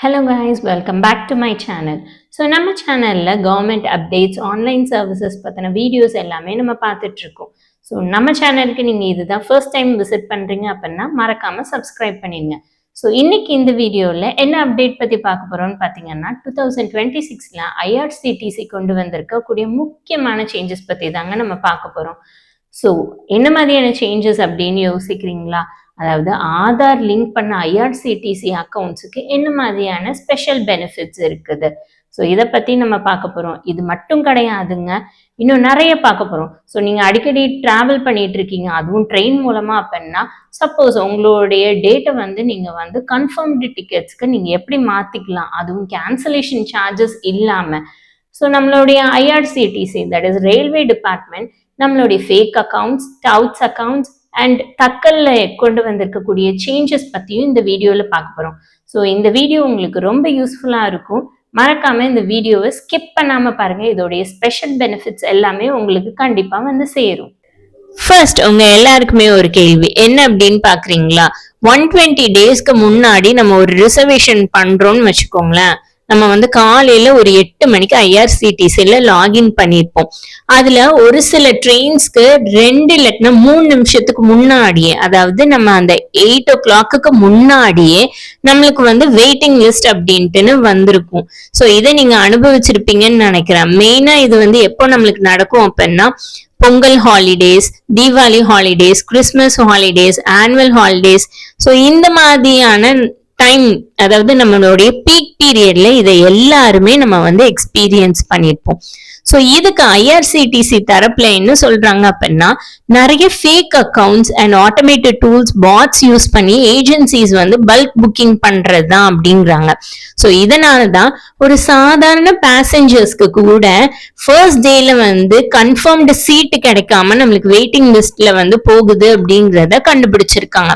Hello guys, welcome back to my channel. So நம்ம சேனல்ல government updates online services பற்றின videos எல்லாமே நம்ம பார்த்துட்டு இருக்கோம். ஸோ நம்ம சேனலுக்கு நீங்கள் இதுதான் ஃபர்ஸ்ட் டைம் விசிட் பண்ணுறீங்க அப்படின்னா மறக்காமல் சப்ஸ்கிரைப் பண்ணிடுங்க. ஸோ இன்னைக்கு இந்த வீடியோவில் என்ன அப்டேட் பற்றி பார்க்க போகிறோம்னு பார்த்தீங்கன்னா 2026 ஐஆர்சிடிசி கொண்டு வந்திருக்கக்கூடிய முக்கியமான சேஞ்சஸ் பற்றி தாங்க நம்ம பார்க்க போகிறோம். ஸோ என்ன மாதிரியான சேஞ்சஸ் அப்படின்னு யோசிக்கிறீங்களா? அதாவது ஆதார் லிங்க் பண்ண ஐஆர்சிடிசி அக்கௌண்ட்ஸுக்கு என்ன மாதிரியான ஸ்பெஷல் பெனிஃபிட்ஸ் இருக்குது, ஸோ இதை பற்றி நம்ம பார்க்க போகிறோம். இது மட்டும் கிடையாதுங்க, இன்னும் நிறைய பார்க்க போகிறோம். ஸோ நீங்கள் அடிக்கடி ட்ராவல் பண்ணிட்டு இருக்கீங்க, அதுவும் ட்ரெயின் மூலமாக அப்படின்னா சப்போஸ் உங்களுடைய டேட்டை நீங்கள் கன்ஃபர்ம்டு டிக்கெட்ஸ்க்கு நீங்கள் எப்படி மாற்றிக்கலாம், அதுவும் கேன்சலேஷன் சார்ஜஸ் இல்லாமல். ஸோ நம்மளுடைய IRCTC, that is railway department, நம்மளுடைய fake accounts, doubts accounts and தக்கல்ல கொண்டு வந்திருக்கக்கூடிய சேஞ்சஸ் பற்றியும் இந்த வீடியோவில் பார்க்க போகிறோம். ஸோ இந்த வீடியோ உங்களுக்கு ரொம்ப யூஸ்ஃபுல்லாக இருக்கும். மறக்காமல் இந்த வீடியோவை ஸ்கிப் பண்ணாமல் பாருங்கள். இதோடைய ஸ்பெஷல் பெனிஃபிட்ஸ் எல்லாமே உங்களுக்கு கண்டிப்பாக சேரும். ஃபர்ஸ்ட் உங்க எல்லாருக்குமே ஒரு கேள்வி என்ன அப்படின்னு பாக்குறீங்களா? 120 டேஸ்க்கு முன்னாடி நம்ம ஒரு ரிசர்வேஷன் பண்றோம்னு வச்சுக்கோங்களேன். நம்ம காலையில ஒரு 8 மணிக்கு ஐஆர்சிடிசில லாகின் பண்ணிருப்போம். அதுல ஒரு சில ட்ரெயின்ஸ்க்கு 2 இல்லைன்னா 3 நிமிஷத்துக்கு முன்னாடியே, அதாவது நம்ம அந்த 8 o'clock முன்னாடியே நம்மளுக்கு வெயிட்டிங் லிஸ்ட் அப்படின்ட்டுன்னு வந்திருக்கும். ஸோ இதை நீங்க அனுபவிச்சிருப்பீங்கன்னு நினைக்கிறேன். மெயினா இது எப்போ நம்மளுக்கு நடக்கும் அப்படின்னா Pongal holidays, Deepavali holidays, Christmas holidays, annual holidays. So இந்த மாதிரியான டைம், அதாவது நம்மளுடைய பீக் பீரியட்ல இதை எல்லாருமே நம்ம எக்ஸ்பீரியன்ஸ் பண்ணிருப்போம். ஸோ இதுக்கு ஐஆர்சிடிசி தரப்புல என்ன சொல்றாங்க அப்படின்னா, நிறைய fake accounts and automated tools, bots use பண்ணி ஏஜென்சிஸ் பல்க் புக்கிங் பண்றதுதான் அப்படிங்கிறாங்க. ஸோ இதனாலதான் ஒரு சாதாரண பேசஞ்சர்ஸ்க்கு கூட ஃபர்ஸ்ட் டேல கன்ஃபர்ம்டு சீட்டு கிடைக்காம நம்மளுக்கு வெயிட்டிங் லிஸ்ட்ல போகுது அப்படிங்கிறத கண்டுபிடிச்சிருக்காங்க.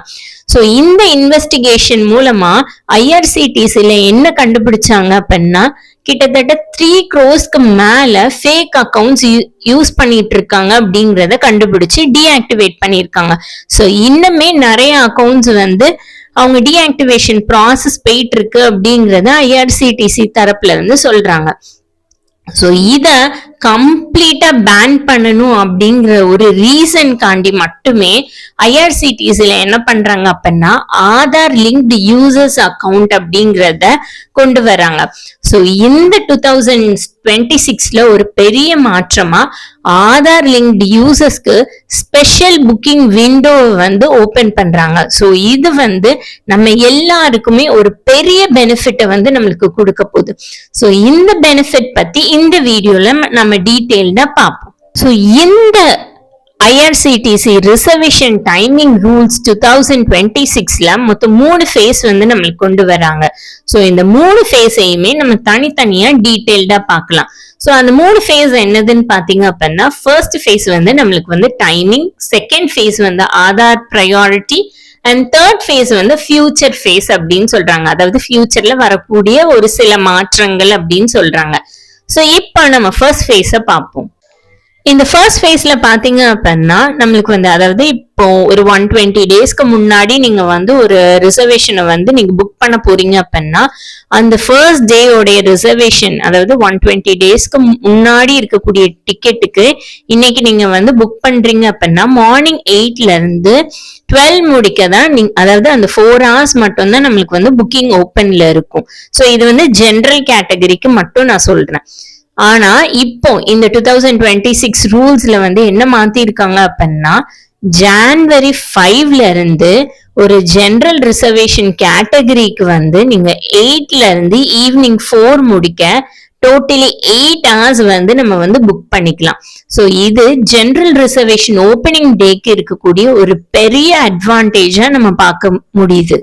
ஸோ இந்த இன்வெஸ்டிகேஷன் மூலமா ஐஆர்சிடிசில என்ன கண்டுபிடிச்சாங்க அப்படின்னா, கிட்டத்தட்ட 3 crores மேல ஃபேக் அக்கௌண்ட்ஸ் யூஸ் பண்ணிட்டு இருக்காங்க அப்படிங்கறத கண்டுபிடிச்சு டீஆக்டிவேட் பண்ணிருக்காங்க. ஸோ இன்னுமே நிறைய அக்கௌண்ட்ஸ் அவங்க டீஆக்டிவேஷன் ப்ராசஸ் போயிட்டு இருக்கு அப்படிங்கறத ஐஆர்சிடிசி தரப்புல சொல்றாங்க. ஸோ இத கம்ப்ளீட்டா பேன் பண்ணணும் அப்படிங்கிற ஒரு ரீசன் காண்டி மட்டுமே ஐஆர்சிடிசில என்ன பண்றாங்க அப்படின்னா ஆதார் லிங்க்டு யூசர்ஸ் அக்கௌண்ட் அப்படிங்கிறத கொண்டு வராங்க. ஸோ இந்த 2026 ஒரு பெரிய மாற்றமா ஆதார் லிங்க்டு யூசர்ஸ்க்கு ஸ்பெஷல் புக்கிங் விண்டோ ஓபன் பண்றாங்க. ஸோ இது நம்ம எல்லாருக்குமே ஒரு பெரிய பெனிஃபிட்டை நம்மளுக்கு கொடுக்க போகுது. ஸோ இந்த பெனிஃபிட் பத்தி இந்த வீடியோல நம்ம டீடைல்டா பார்ப்போம். ஸோ இந்த ஐஆர்சிடிசி ரிசர்வேஷன் டைமிங் ரூல்ஸ் 2026 மொத்தம் 3 ஃபேஸ் நம்மளுக்கு கொண்டு வராங்க. ஸோ இந்த 3 ஃபேஸையுமே நம்ம தனித்தனியா டீடைல்டா பார்க்கலாம். ஸோ அந்த 3 ஃபேஸ் என்னதுன்னு பாத்தீங்க அப்படின்னா, ஃபர்ஸ்ட் ஃபேஸ் நம்மளுக்கு timing, second phase Aadhaar priority and third phase future phase அப்படின்னு சொல்றாங்க. அதாவது ஃபியூச்சர்ல வரக்கூடிய ஒரு சில மாற்றங்கள் அப்படின்னு சொல்றாங்க. ஸோ இப்போ நம்ம ஃபர்ஸ்ட் ஃபேஸை பார்ப்போம். இந்த ஃபர்ஸ்ட் ஃபேஸ்ல பாத்தீங்க அப்படின்னா நம்மளுக்கு அதாவது இப்போ ஒரு 120 டேஸ்க்கு முன்னாடி நீங்க ஒரு ரிசர்வேஷனை நீங்க புக் பண்ண போறீங்க அப்படின்னா, அந்த ஃபர்ஸ்ட் டே உடைய ரிசர்வேஷன், அதாவது 120 டேஸ்க்கு முன்னாடி இருக்கக்கூடிய டிக்கெட்டுக்கு இன்னைக்கு நீங்க புக் பண்றீங்க அப்படின்னா மார்னிங் 8ல இருந்து 12 முடிக்கதான் நீங்க, அதாவது அந்த 4 hours மட்டும் தான் நம்மளுக்கு புக்கிங் ஓப்பன்ல இருக்கும். ஸோ இது ஜெனரல் கேட்டகரிக்கு மட்டும் நான் சொல்றேன். ஆனா இப்போ இந்த 2026 ரூல்ஸ்ல என்ன மாத்திருக்காங்க அப்படின்னா, ஜான்வரி 5ல இருந்து ஒரு ஜெனரல் ரிசர்வேஷன் கேட்டகரிக்கு நீங்க 8ல இருந்து ஈவினிங் 4 முடிக்க டோட்டலி 8 hours நம்ம புக் பண்ணிக்கலாம். ஸோ இது ஜெனரல் ரிசர்வேஷன் ஓப்பனிங் டேக்கு இருக்கக்கூடிய ஒரு பெரிய அட்வான்டேஜா நம்ம பார்க்க முடியுது.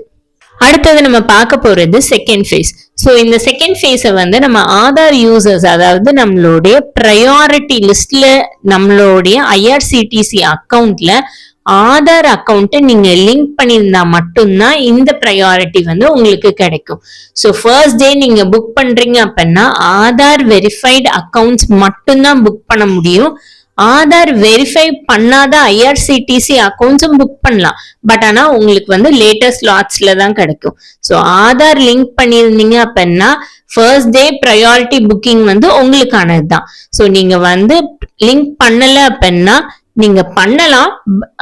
அடுத்தது நம்ம பார்க்க போறது செகண்ட் ஃபேஸ். ஸோ இந்த செகண்ட் ஃபேஸை நம்ம ஆதார் யூசர்ஸ், அதாவது நம்மளுடைய ப்ரையாரிட்டி லிஸ்ட்ல நம்மளுடைய ஐஆர்சிடிசி அக்கௌண்ட்ல ஆதார் அக்கௌண்ட்டை நீங்க லிங்க் பண்ணியிருந்தா மட்டும்தான் இந்த ப்ரையாரிட்டி உங்களுக்கு கிடைக்கும். ஸோ ஃபர்ஸ்ட் டே நீங்க புக் பண்றீங்க அப்படின்னா ஆதார் வெரிஃபைடு அக்கௌண்ட்ஸ் மட்டும்தான் புக் பண்ண முடியும். ஆதார் வெரிஃபை பண்ணாத ஐஆர்சிடிசி அக்கௌண்ட்ஸும் புக் பண்ணலாம். பட் ஆனா உங்களுக்கு வந்து லேட்டஸ்ட் ஸ்லாட்ஸ்ல தான் கிடைக்கும். ஸோ ஆதார் லிங்க் பண்ணியிருந்தீங்க அப்படின்னா ஃபர்ஸ்ட் டே ப்ரையாரிட்டி புக்கிங் வந்து உங்களுக்கானது தான். ஸோ நீங்க வந்து லிங்க் பண்ணல அப்படின்னா நீங்க பண்ணலாம்,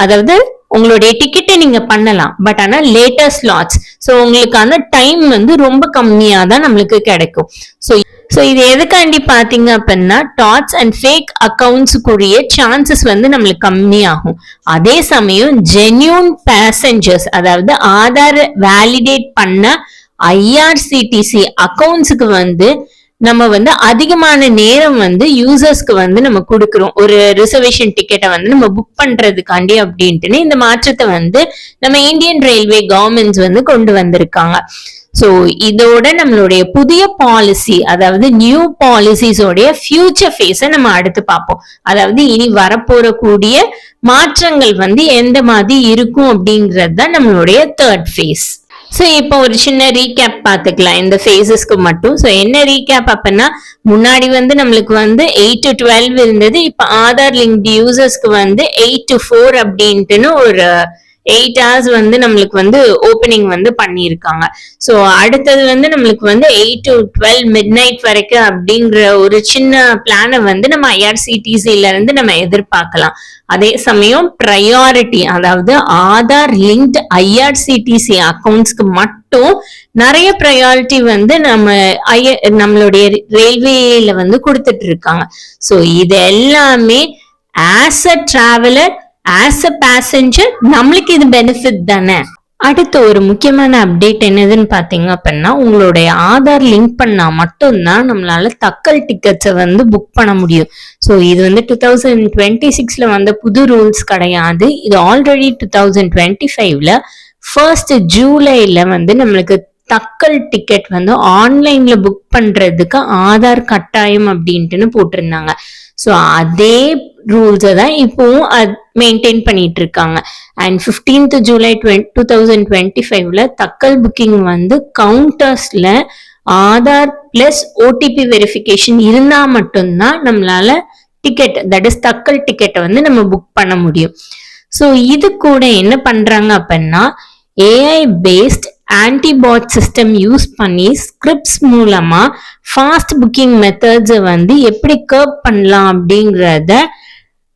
அதாவது உங்களுடைய டிக்கெட்டை நீங்க பண்ணலாம். பட் ஆனா லேட்டஸ்ட் ஸ்லாட்ஸ், ஸோ உங்களுக்கான டைம் வந்து ரொம்ப கம்மியா தான் நம்மளுக்கு கிடைக்கும். ஸோ இது எதுக்காண்டி பாத்தீங்க அப்படின்னா டாட்ஸ் அண்ட் ஃபேக் அக்கௌண்ட்ஸுக்குரிய சான்சஸ் வந்து நம்மளுக்கு கம்மியாகும். அதே சமயம் ஜென்யூன் பேசஞ்சர்ஸ், அதாவது ஆதார் வேலிடேட் பண்ண ஐஆர்சிடிசி அக்கௌண்ட்ஸுக்கு வந்து நம்ம வந்து அதிகமான நேரம் வந்து யூசர்ஸ்க்கு வந்து நம்ம கொடுக்குறோம். ஒரு ரிசர்வேஷன் டிக்கெட்டை வந்து நம்ம புக் பண்றதுக்காண்டி அப்படின்ட்டுன்னு இந்த மாற்றத்தை வந்து நம்ம இந்தியன் ரயில்வே கவர்மெண்ட்ஸ் வந்து கொண்டு வந்திருக்காங்க. ஸோ இதோட நம்மளுடைய புதிய பாலிசி, அதாவது நியூ பாலிசிஸோடைய ஃபியூச்சர் ஃபேஸை நம்ம அடுத்து பார்ப்போம். அதாவது இனி வரப்போற கூடிய மாற்றங்கள் வந்து எந்த மாதிரி இருக்கும் அப்படிங்கிறது தான் நம்மளுடைய தேர்ட் ஃபேஸ். ஸோ இப்போ ஒரு சின்ன ரீகேப் பார்த்துக்கலாம் இந்த ஃபேஸஸ்க்கு மட்டும். ஸோ என்ன ரீகேப் அப்படின்னா, முன்னாடி வந்து நம்மளுக்கு வந்து 8 to 12 இருந்தது. இப்போ ஆதார் லிங்க் யூசர்ஸ்க்கு வந்து 8 to 4 அப்படின்ட்டுன்னு ஒரு 8 hours வந்து நம்மளுக்கு வந்து ஓப்பனிங் வந்து பண்ணியிருக்காங்க. ஸோ அடுத்தது வந்து நம்மளுக்கு வந்து 8 to 12 midnight வரைக்கும் அப்படிங்கிற ஒரு சின்ன பிளானை வந்து நம்ம ஐஆர்சிடிசில இருந்து நம்ம எதிர்பார்க்கலாம். அதே சமயம் ப்ரையாரிட்டி, அதாவது ஆதார் லிங்க்ட் ஐஆர்சிடிசி அக்கௌண்ட்ஸ்க்கு மட்டும் நிறைய ப்ரையாரிட்டி வந்து நம்மளுடைய ரயில்வேல வந்து கொடுத்துட்டு இருக்காங்க. ஸோ இது எல்லாமே as a traveller, as a passenger நம்மளுக்கு இது பெனிஃபிட் தானே. அடுத்து ஒரு முக்கியமான அப்டேட் என்னதுன்னு பாத்தீங்க அப்படின்னா, உங்களுடைய ஆதார் லிங்க் பண்ணா மட்டும்தான் நம்மளால தக்கல் டிக்கெட்ஸை வந்து புக் பண்ண முடியும். ஸோ இது வந்து 2026ல வந்த புது ரூல்ஸ் கிடையாது. இது ஆல்ரெடி 2025ல 1st Julyல வந்து நம்மளுக்கு தக்கல் டிக்கெட் வந்து ஆன்லைன்ல புக் பண்றதுக்கு ஆதார் கட்டாயம் அப்படின்ட்டுன்னு போட்டிருந்தாங்க. ஸோ அதே ரூல்ஸை தான் இப்போவும் மெயின்டைன் பண்ணிட்டு இருக்காங்க. அண்ட் 15th July 2025ல தக்கல் புக்கிங் வந்து கவுண்டர்ஸ்ல ஆதார் பிளஸ் ஓடிபி வெரிஃபிகேஷன் இருந்தா மட்டும்தான் நம்மளால டிக்கெட், தட் இஸ் தக்கல் டிக்கெட்டை வந்து நம்ம புக் பண்ண முடியும். ஸோ இது கூட என்ன பண்றாங்க அப்படின்னா, AI paste anti-bot system use பண்ணி ஸ்கிரிப்ட்ஸ் மூலமா ஃபாஸ்ட் புக்கிங் மெத்தட்ஸை வந்து எப்படி கர்வ் பண்ணலாம் அப்படிங்கிறத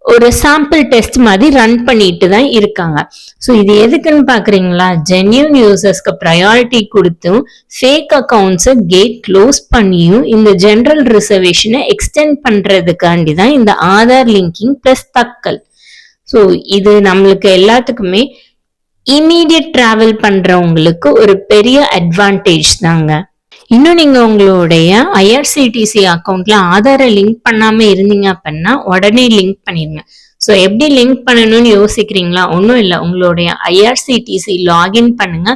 ஒரு சாம்பிள் டெஸ்ட் மாதிரி ரன் பண்ணிட்டு தான் இருக்காங்க. ஸோ இது எதுக்குன்னு பாக்குறீங்களா, ஜென்யூன் யூசர்ஸ்க்கு ப்ரையாரிட்டி கொடுத்தும் ஃபேக் அக்கௌண்ட்ஸை கேட் க்ளோஸ் பண்ணியும் இந்த ஜெனரல் ரிசர்வேஷனை எக்ஸ்டெண்ட் பண்றதுக்காண்டி தான் இந்த Aadhaar linking plus Tatkal. So இது நம்மளுக்கு எல்லாத்துக்குமே இமீடியட் டிராவல் பண்றவங்களுக்கு ஒரு பெரிய அட்வான்டேஜ் தாங்க. இன்னும் நீங்க உங்களுடைய ஐஆர்சிடிசி அக்கௌண்ட்ல ஆதாரை லிங்க் பண்ணாம இருந்தீங்க அப்படின்னா உடனே லிங்க் பண்ணிருங்க. ஸோ எப்படி லிங்க் பண்ணணும்னு யோசிக்கிறீங்களா? ஒன்றும் இல்லை, உங்களுடைய ஐஆர்சிடிசி லாகின் பண்ணுங்க.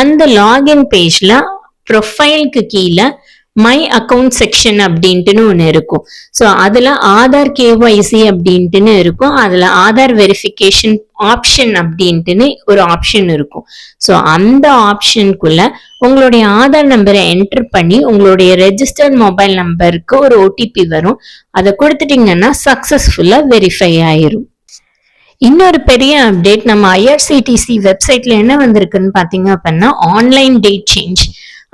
அந்த லாகின் பேஜ்ல ப்ரொஃபைலுக்கு கீழே மை அக்கௌண்ட் செக்ஷன் அப்படின்ட்டுன்னு ஒன்று இருக்கும். ஸோ அதுல ஆதார் கேஒய்சி அப்படின்ட்டுன்னு இருக்கும். அதுல ஆதார் வெரிஃபிகேஷன் ஆப்ஷன் அப்படின்ட்டுன்னு ஒரு ஆப்ஷன் இருக்கும். ஸோ அந்த ஆப்ஷனுக்குள்ள உங்களுடைய ஆதார் நம்பரை என்டர் பண்ணி உங்களுடைய ரெஜிஸ்டர்ட் மொபைல் நம்பருக்கு ஒரு ஓடிபி வரும். அதை கொடுத்துட்டீங்கன்னா சக்சஸ்ஃபுல்லா வெரிஃபை ஆயிரும். இன்னொரு பெரிய அப்டேட் நம்ம ஐஆர்சிடிசி வெப்சைட்ல என்ன வந்திருக்குன்னு பாத்தீங்க அப்படின்னா, ஆன்லைன் டேட் சேஞ்ச்.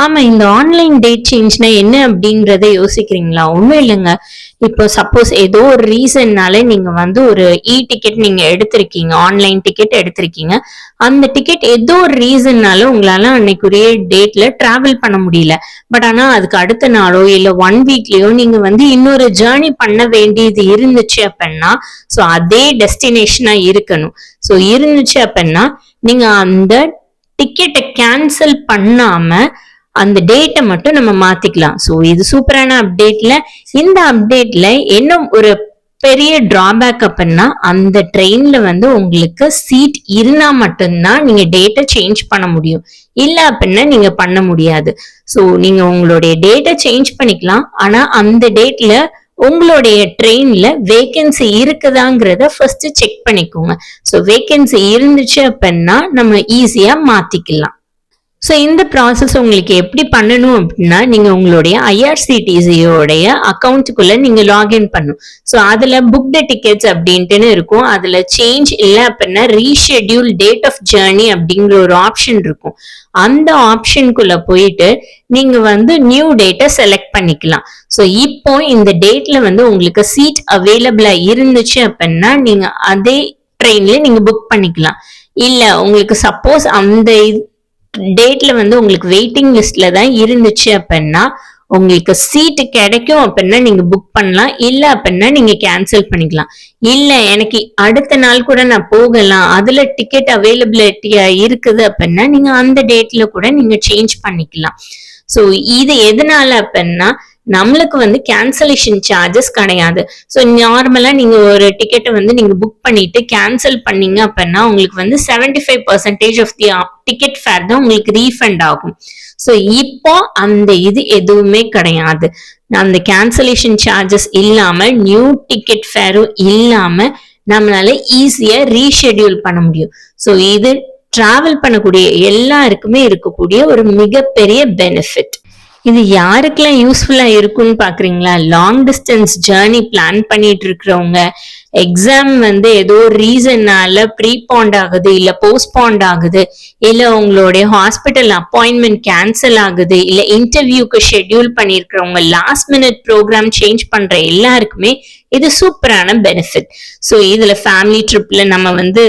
ஆமா, இந்த ஆன்லைன் டேட் சேஞ்ச்னா என்ன அப்படிங்கறத யோசிக்கிறீங்களா? ஒண்ணும் இல்லைங்க. இப்போ சப்போஸ் ஏதோ ஒரு ரீசன்னால நீங்க வந்து ஒரு டிக்கெட் நீங்க எடுத்திருக்கீங்க, ஆன்லைன் டிக்கெட் எடுத்திருக்கீங்க. அந்த டிக்கெட் ஏதோ ஒரு ரீசன்னால உங்களால அன்னைக்குரிய டேட்ல டிராவல் பண்ண முடியல. பட் ஆனா அதுக்கு அடுத்த நாளோ இல்ல 1 weekலயோ நீங்க வந்து இன்னொரு ஜேர்னி பண்ண வேண்டியது இருந்துச்சு அப்படின்னா, ஸோ அதே டெஸ்டினேஷனா இருக்கணும். ஸோ இருந்துச்சு அப்படின்னா நீங்க அந்த டிக்கெட்டை கேன்சல் பண்ணாம அந்த டேட்டை மட்டும் நம்ம மாத்திக்கலாம். ஸோ இது சூப்பரான அப்டேட்ல. இந்த அப்டேட்ல இன்னும் ஒரு பெரிய டிராபேக் அப்படின்னா, அந்த ட்ரெயின்ல வந்து உங்களுக்கு சீட் இருந்தா மட்டும்தான் நீங்க டேட்டை சேஞ்ச் பண்ண முடியும். இல்ல அப்படின்னா நீங்க பண்ண முடியாது. ஸோ நீங்க உங்களுடைய டேட்டை சேஞ்ச் பண்ணிக்கலாம். ஆனா அந்த டேட்ல உங்களுடைய ட்ரெயின்ல வேகன்சி இருக்குதாங்கிறத ஃபர்ஸ்ட் செக் பண்ணிக்கோங்க. ஸோ வேகன்சி இருந்துச்சு அப்படின்னா நம்ம ஈஸியா மாத்திக்கலாம். ஸோ இந்த ப்ராசஸ் உங்களுக்கு எப்படி பண்ணணும் அப்படின்னா, நீங்க உங்களுடைய ஐஆர்சிடிசியோடைய அக்கௌண்ட்டுக்குள்ள நீங்க லாகின் பண்ணணும். ஸோ அதுல புக்டு டிக்கெட்ஸ் அப்படின்ட்டுன்னு இருக்கும். அதுல சேஞ்ச் இல்லை அப்படின்னா ரீஷெட்யூல் டேட் ஆஃப் ஜேர்னி அப்படிங்கிற ஒரு ஆப்ஷன் இருக்கும். அந்த ஆப்ஷனுக்குள்ள போயிட்டு நீங்க வந்து நியூ டேட்டை செலக்ட் பண்ணிக்கலாம். ஸோ இப்போ இந்த டேட்ல வந்து உங்களுக்கு சீட் அவைலபிளா இருந்துச்சு அப்படின்னா நீங்க அதே ட்ரெயின்ல நீங்க புக் பண்ணிக்கலாம். இல்ல உங்களுக்கு சப்போஸ் அந்த டேட்ல வந்து உங்களுக்கு வெயிட்டிங் லிஸ்ட்ல தான் இருந்துச்சு அப்படின்னா உங்களுக்கு சீட் கிடைக்கும் அப்படின்னா நீங்க புக் பண்ணலாம். இல்ல அப்படின்னா நீங்க கேன்சல் பண்ணிக்கலாம். இல்ல எனக்கு அடுத்த நாள் கூட நான் போகலாம், அதுல டிக்கெட் அவைலபிலிட்டியா இருக்குது அப்படின்னா நீங்க அந்த டேட்ல கூட நீங்க சேஞ்ச் பண்ணிக்கலாம். ஸோ இது எதனால அப்படின்னா நம்மளுக்கு வந்து கேன்சலேஷன் சார்ஜஸ் கிடையாது. ஸோ நார்மலா நீங்க ஒரு டிக்கெட்டை வந்து நீங்க புக் பண்ணிட்டு கேன்சல் பண்ணீங்க அப்படின்னா உங்களுக்கு வந்து 75% ஆஃப் தி டிக்கெட் ஃபேர் தான் உங்களுக்கு ரீஃபண்ட் ஆகும். ஸோ இப்போ அந்த இது எதுவுமே கிடையாது. அந்த கேன்சலேஷன் சார்ஜஸ் இல்லாம நியூ டிக்கெட் ஃபேரும் இல்லாம நம்மளால ஈஸியா ரீஷெட்யூல் பண்ண முடியும். ஸோ இது டிராவல் பண்ணக்கூடிய எல்லாருக்குமே இருக்கக்கூடிய ஒரு மிகப்பெரிய பெனிஃபிட். இது யாருக்கெல்லாம் யூஸ்ஃபுல்லா இருக்கும்னு பாக்குறீங்களா? லாங் டிஸ்டன்ஸ் ஜேர்னி பிளான் பண்ணிட்டு இருக்கிறவங்க, எக்ஸாம் வந்து ஏதோ ரீசன்னால ப்ரீபாண்ட் ஆகுது, இல்ல போஸ்ட்பாண்ட் ஆகுது, இல்ல உங்களுடைய ஹாஸ்பிட்டல் அப்பாயின்மெண்ட் கேன்சல் ஆகுது, இல்ல இன்டர்வியூக்கு ஷெட்யூல் பண்ணிருக்கிறவங்க, லாஸ்ட் மினிட் ப்ரோக்ராம் சேஞ்ச் பண்ற எல்லாருக்குமே இது சூப்பரான பெனிஃபிட். ஸோ இதுல ஃபேமிலி ட்ரிப்ல நம்ம வந்து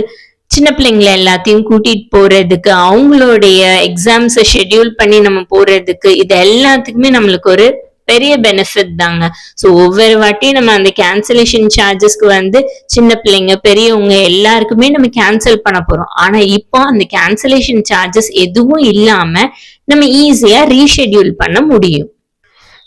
சின்ன பிள்ளைங்களை எல்லாத்தையும் கூட்டிட்டு போறதுக்கு, அவங்களுடைய எக்ஸாம்ஸை ஷெட்யூல் பண்ணி நம்ம போறதுக்கு, இது எல்லாத்துக்குமே நம்மளுக்கு ஒரு பெரிய பெனிஃபிட் தாங்க. ஸோ ஒவ்வொரு வாட்டியும் நம்ம அந்த கேன்சலேஷன் சார்ஜஸ்க்கு வந்து சின்ன பிள்ளைங்க பெரியவங்க எல்லாருக்குமே நம்ம கேன்சல் பண்ண போறோம். ஆனா இப்போ அந்த கேன்சலேஷன் சார்ஜஸ் எதுவும் இல்லாம நம்ம ஈஸியா ரீஷெட்யூல் பண்ண முடியும்.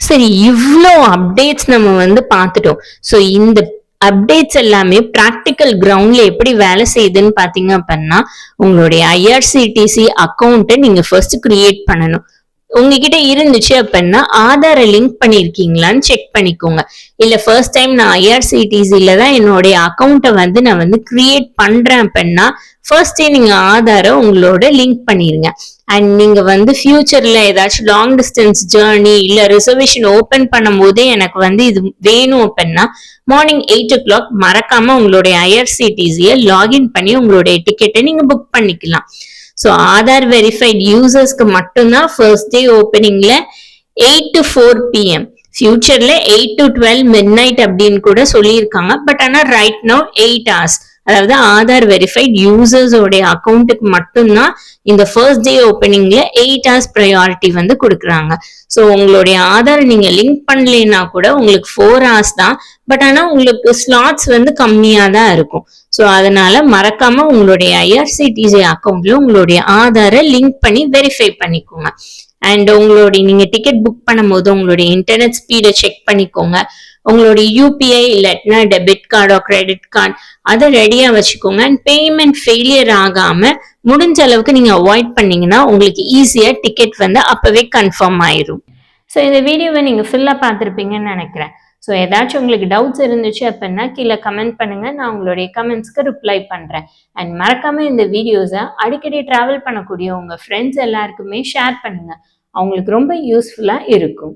சரி, இவ்வளோ அப்டேட்ஸ் நம்ம வந்து பார்த்துட்டோம். ஸோ இந்த அப்டேட்ஸ் எல்லாமே பிராக்டிக்கல் கிரவுண்ட்ல எப்படி வேலை செய்யுதுன்னு பாத்தீங்க அப்படின்னா, உங்களுடைய ஐஆர்சிடிசி அக்கௌண்ட்டை நீங்க ஃபர்ஸ்ட் கிரியேட் பண்ணணும். உங்ககிட்ட இருந்துச்சு அப்படின்னா ஆதாரை லிங்க் பண்ணிருக்கீங்களான்னு செக் பண்ணிக்கோங்க. இல்ல ஃபர்ஸ்ட் டைம் நான் ஐஆர்சிடிசில தான் என்னுடைய அக்கௌண்ட்டை வந்து நான் வந்து கிரியேட் பண்றேன் அப்படின்னா ஃபர்ஸ்டே நீங்க ஆதாரை உங்களோட லிங்க் பண்ணிருங்க. அண்ட் நீங்க வந்து ஃபியூச்சர்ல ஏதாச்சும் லாங் டிஸ்டன்ஸ் ஜேர்னி இல்ல ரிசர்வேஷன் ஓபன் பண்ணும் போதே எனக்கு வந்து இது வேணும் அப்படின்னா மார்னிங் 8 o'clock மறக்காம உங்களுடைய ஐஆர்சிடிசியை லாகின் பண்ணி உங்களுடைய டிக்கெட்டை நீங்க புக் பண்ணிக்கலாம். ஸோ ஆதார் வெரிஃபைட் யூசர்ஸ்க்கு மட்டும்தான் ஃபர்ஸ்ட் டே ஓப்பனிங்ல 8 to 4 PM, ஃபியூச்சர்ல 8 to 12 midnight அப்படின்னு கூட சொல்லியிருக்காங்க. பட் ஆனா ரைட் நவ் 8 hours, அதாவது ஆதார் வெரிஃபைட் யூசர்ஸோடைய அக்கௌண்ட்டுக்கு மட்டும்தான் இந்த ஃபர்ஸ்ட் டே ஓப்பனிங்ல 8 hours ப்ரையாரிட்டி வந்து கொடுக்குறாங்க. ஸோ உங்களுடைய ஆதார் நீங்க லிங்க் பண்ணலைன்னா கூட உங்களுக்கு 4 hours தான். பட் ஆனா உங்களுக்கு ஸ்லாட்ஸ் வந்து கம்மியா தான் இருக்கும். ஸோ அதனால மறக்காம உங்களுடைய ஐஆர்சிடிசி அக்கௌண்ட்ல உங்களுடைய ஆதாரை லிங்க் பண்ணி வெரிஃபை பண்ணிக்கோங்க. அண்ட் உங்களுடைய நீங்க டிக்கெட் புக் பண்ணும் போது உங்களுடைய இன்டர்நெட் ஸ்பீடை செக் பண்ணிக்கோங்க. உங்களுடைய யூபிஐ இல்லாட்டினா டெபிட் கார்டோ கிரெடிட் கார்டு அதை ரெடியா வச்சுக்கோங்க. அண்ட் பேமெண்ட் ஃபெயிலியர் ஆகாம முடிஞ்ச அளவுக்கு நீங்க அவாய்ட் பண்ணீங்கன்னா உங்களுக்கு ஈஸியா டிக்கெட் வந்து அப்பவே கன்ஃபார்ம் ஆயிரும். ஸோ இந்த வீடியோவை நீங்க ஃபுல்லா பார்த்துருப்பீங்கன்னு நினைக்கிறேன். ஸோ ஏதாச்சும் உங்களுக்கு டவுட்ஸ் இருந்துச்சு அப்படின்னா கீழே கமெண்ட் பண்ணுங்க, நான் உங்களுடைய கமெண்ட்ஸ்க்கு ரிப்ளை பண்றேன். அண்ட் மறக்காம இந்த வீடியோஸை அடிக்கடி டிராவல் பண்ணக்கூடிய உங்க ஃப்ரெண்ட்ஸ் எல்லாருக்குமே ஷேர் பண்ணுங்க. அவங்களுக்கு ரொம்ப யூஸ்ஃபுல்லா இருக்கும்.